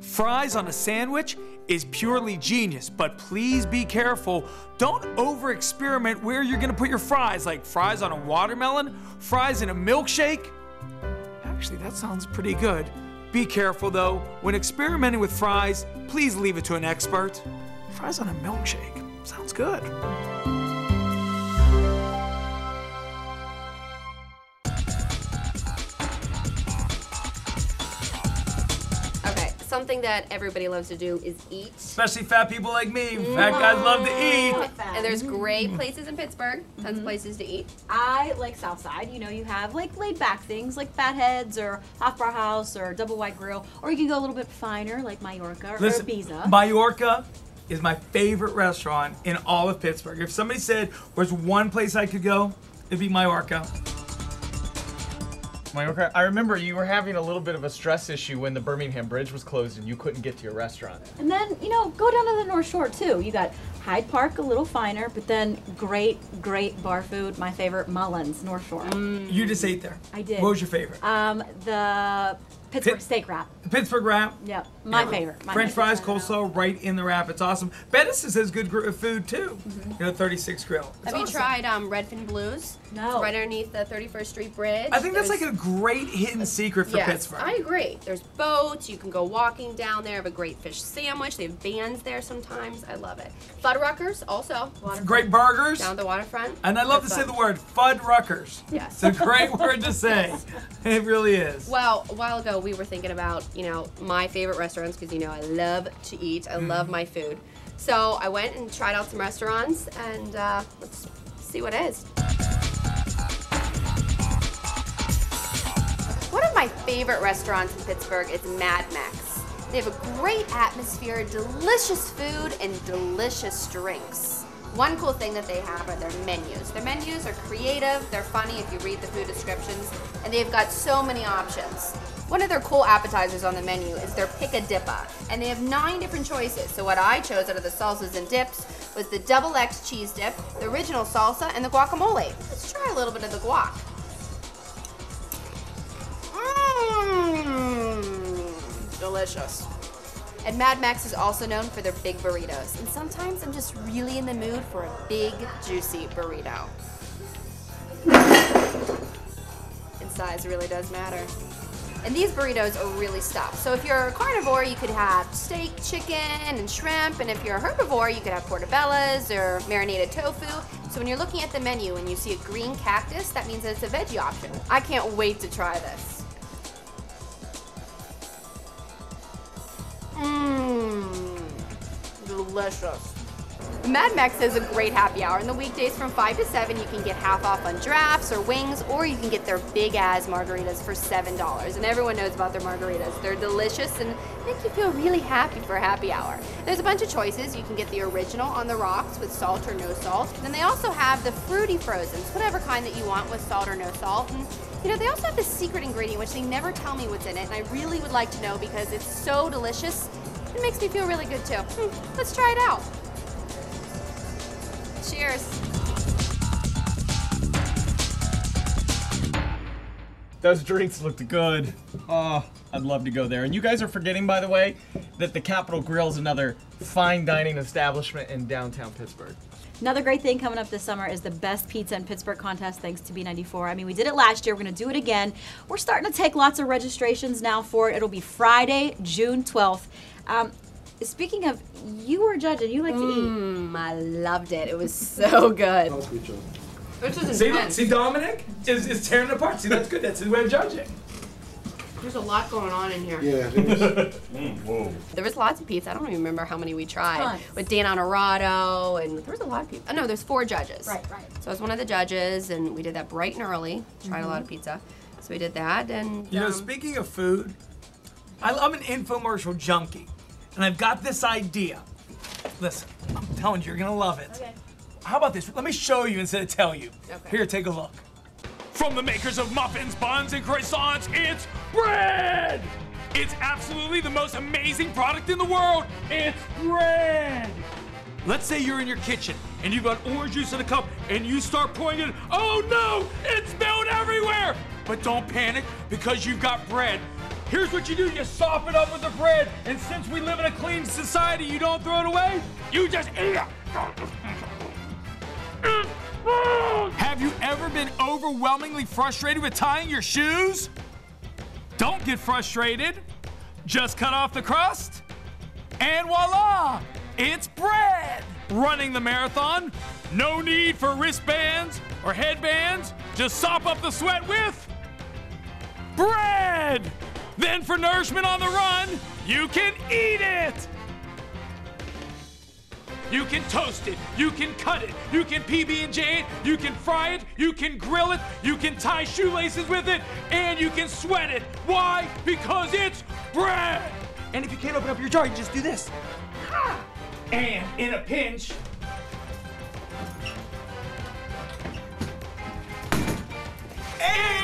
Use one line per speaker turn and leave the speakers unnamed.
Fries on a sandwich is purely genius, but please be careful. Don't over experiment where you're gonna put your fries, like fries on a watermelon, fries in a milkshake. Actually, that sounds pretty good. Be careful though, when experimenting with fries, please leave it to an expert. Fries on a milkshake, sounds good.
Something that everybody loves to do is eat.
Especially fat people like me. Fat guys love to eat.
And there's great places in Pittsburgh, tons of places to eat.
I like Southside. You know, you have like laid back things like Fatheads or Hofbrau House or Double Wide Grill, or you can go a little bit finer like Mallorca or Ibiza.
Mallorca is my favorite restaurant in all of Pittsburgh. If somebody said there's one place I could go, it'd be Mallorca.
Mallorca, I remember you were having a little bit of a stress issue when the Birmingham Bridge was closed and you couldn't get to your restaurant.
And then, you know, go down to the North Shore too. You got Hyde Park, a little finer, but then great bar food. My favorite, Mullins, North Shore.
You just ate there.
I did.
What was your favorite?
The Pittsburgh steak wrap.
The Pittsburgh wrap?
Yep, my favorite.
French fries, coleslaw, right in the wrap. It's awesome. Bettis has good food too. You know, 36 Grill.
Have you tried Redfin Blues?
No.
It's right underneath the 31st Street Bridge.
I think that's like a great hidden secret for Pittsburgh.
I agree. There's boats. You can go walking down there. Have a great fish sandwich. They have bands there sometimes. I love it. Fuddruckers also.
Great burgers.
Down the waterfront.
And I love to say the word Fuddruckers.
Yes.
It's a great word to say. It really is.
Well, a while ago we were thinking about, you know, my favorite restaurants because, you know, I love to eat. I love my food. So I went and tried out some restaurants and let's see what it is. One of my favorite restaurants in Pittsburgh is Mad Max. They have a great atmosphere, delicious food, and delicious drinks. One cool thing that they have are their menus. Their menus are creative, they're funny if you read the food descriptions, and they've got so many options. One of their cool appetizers on the menu is their Pick a Dippa, and they have 9 different choices. So what I chose out of the salsas and dips was the Double X cheese dip, the original salsa, and the guacamole. Let's try a little bit of the guac. Delicious. And Mad Max is also known for their big burritos. And sometimes I'm just really in the mood for a big, juicy burrito. And size really does matter. And these burritos are really stuffed. So if you're a carnivore, you could have steak, chicken, and shrimp. And if you're a herbivore, you could have portobellas or marinated tofu. So when you're looking at the menu and you see a green cactus, that means that it's a veggie option. I can't wait to try this. Delicious. Mad Max has a great happy hour. In the weekdays from 5 to 7, you can get half off on drafts or wings, or you can get their big-ass margaritas for $7. And everyone knows about their margaritas. They're delicious and make you feel really happy for happy hour. There's a bunch of choices. You can get the original on the rocks with salt or no salt. Then they also have the fruity frozens, whatever kind that you want with salt or no salt. And you know, they also have this secret ingredient, which they never tell me what's in it, and I really would like to know because it's so delicious. It makes me feel really good too. Let's try it out. Cheers.
Those drinks looked good. Oh, I'd love to go there. And you guys are forgetting, by the way, that the Capitol Grill is another fine dining establishment in downtown Pittsburgh.
Another great thing coming up this summer is the Best Pizza in Pittsburgh contest thanks to B94. I mean, we did it last year. We're going to do it again. We're starting to take lots of registrations now for it. It'll be Friday, June 12th. Speaking of, you were judging. You like to eat.
I loved it. It was so good. Which was intense.
See, Dominic is tearing it apart. See, that's good. That's his way of judging.
There's a lot going on in here.
Yeah, there is.
Whoa.
There was lots of pizza. I don't even remember how many we tried. With Dan Honorado, and there was a lot of people. Oh, no, there's 4 judges.
Right.
So I was one of the judges, and we did that bright and early. Tried a lot of pizza. So we did that, and
you know, speaking of food, I'm an infomercial junkie, and I've got this idea. Listen, I'm telling you, you're gonna love it.
Okay.
How about this? Let me show you instead of tell you.
Okay.
Here, take a look. From the makers of muffins, buns, and croissants, it's bread! It's absolutely the most amazing product in the world. It's bread! Let's say you're in your kitchen and you've got orange juice in a cup and you start pouring it. Oh no, it's spilled everywhere! But don't panic because you've got bread. Here's what you do. You sop it up with the bread. And since we live in a clean society, you don't throw it away. You just eat it. Have you ever been overwhelmingly frustrated with tying your shoes? Don't get frustrated. Just cut off the crust. And voila, it's bread. Running the marathon, no need for wristbands or headbands. Just sop up the sweat with bread. Then for nourishment on the run, you can eat it. You can toast it, you can cut it, you can PB&J it, you can fry it, you can grill it, you can tie shoelaces with it, and you can sweat it. Why? Because it's bread. And if you can't open up your jar, you just do this. And in a pinch, and